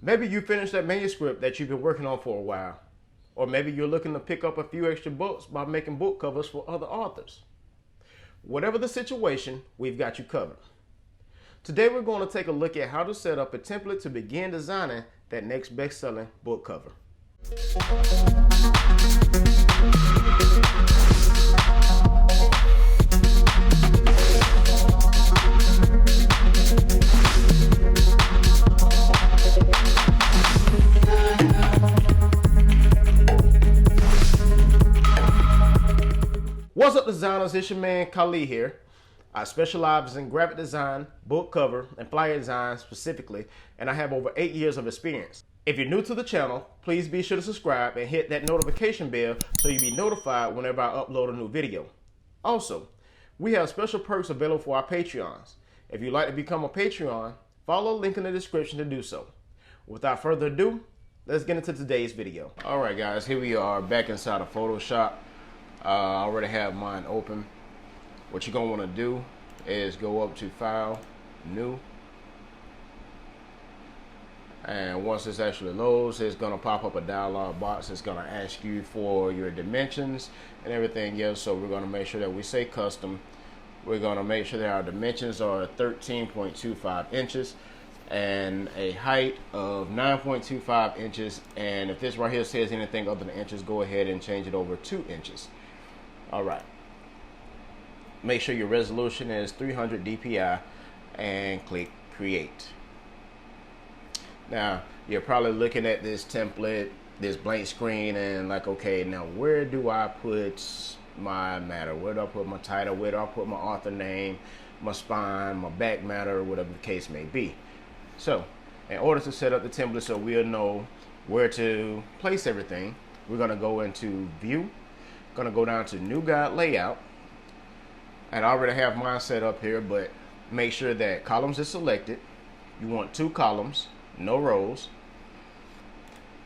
Maybe you finished that manuscript that you've been working on for a while. Or maybe you're looking to pick up a few extra books by making book covers for other authors. Whatever the situation, we've got you covered. Today we're going to take a look at how to set up a template to begin designing that next best-selling book cover. What's up, designers? It's your man Khalid here. I specialize in graphic design, book cover, and flyer design specifically, and I have over 8 years of experience. If you're new to the channel, please be sure to subscribe and hit that notification bell so you'll be notified whenever I upload a new video. Also, we have special perks available for our Patreons. If you'd like to become a Patreon, follow the link in the description to do so. Without further ado, let's get into today's video. Alright guys, here we are back inside of Photoshop. I already have mine open. What you're going to want to do is go up to File, New, and once this actually loads, it's going to pop up a dialog box. It's going to ask you for your dimensions and everything else. So we're going to make sure that we say custom. We're going to make sure that our dimensions are 13.25 inches and a height of 9.25 inches. And if this right here says anything other than inches, go ahead and change it over 2 inches. All right. Make sure your resolution is 300 dpi and click create. Now you're probably looking at this template, this blank screen, and like, okay, now where do I put my matter? Where do I put my title? Where do I put my author name, my spine, my back matter, whatever the case may be? So in order to set up the template so we'll know where to place everything, we're going to go into view, going to go down to new guide layout. And I already have mine set up here, but make sure that columns is selected. You want 2 columns, no rows.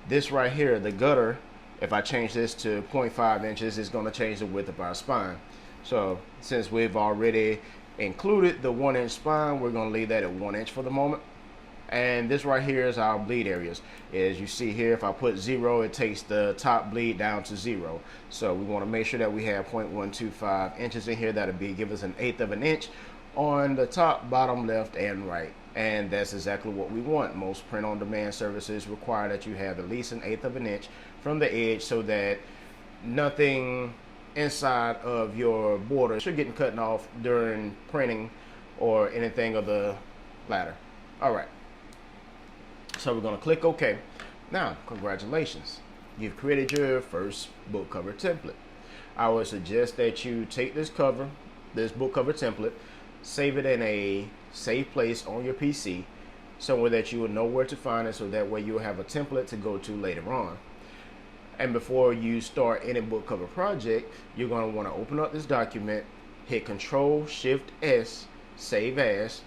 This right here, the gutter, if I change this to 0.5 inches, it's going to change the width of our spine. So since we've already included the 1-inch spine, we're going to leave that at 1 inch for the moment. And this right here is our bleed areas. As you see here, if I put 0, it takes the top bleed down to 0. So we want to make sure that we have 0.125 inches in here. That'll give us 1/8 of an inch on the top, bottom, left, and right. And that's exactly what we want. Most print-on-demand services require that you have at least 1/8 of an inch from the edge so that nothing inside of your border should get cut off during printing or anything of the latter. All right. So we're going to click OK. Now, congratulations. You've created your first book cover template. I would suggest that you take this book cover template, save it in a safe place on your PC, somewhere that you will know where to find it, so that way you'll have a template to go to later on. And before you start any book cover project, you're going to want to open up this document, hit CTRL+SHIFT+S, save as,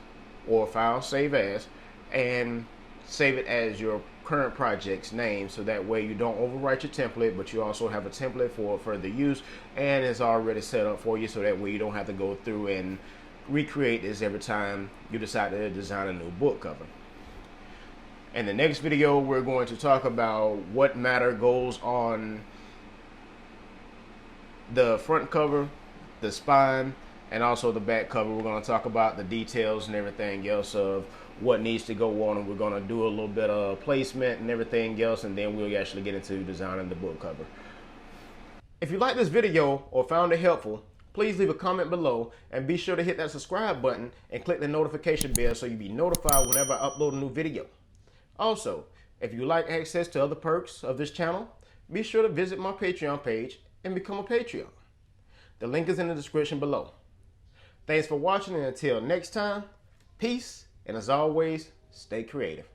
or file save as, and save it as your current project's name, so that way you don't overwrite your template, but you also have a template for further use, and it's already set up for you, so that way you don't have to go through and recreate this every time you decide to design a new book cover. In the next video, we're going to talk about what matter goes on the front cover, the spine, and also the back cover. We're going to talk about the details and everything else of what needs to go on, and we're going to do a little bit of placement and everything else, and then we'll actually get into designing the book cover. If you like this video or found it helpful, please leave a comment below, and be sure to hit that subscribe button and click the notification bell so you'll be notified whenever I upload a new video. Also, if you like access to other perks of this channel, be sure to visit my Patreon page and become a Patreon. The link is in the description below. Thanks for watching, and until next time, peace, and as always, stay creative.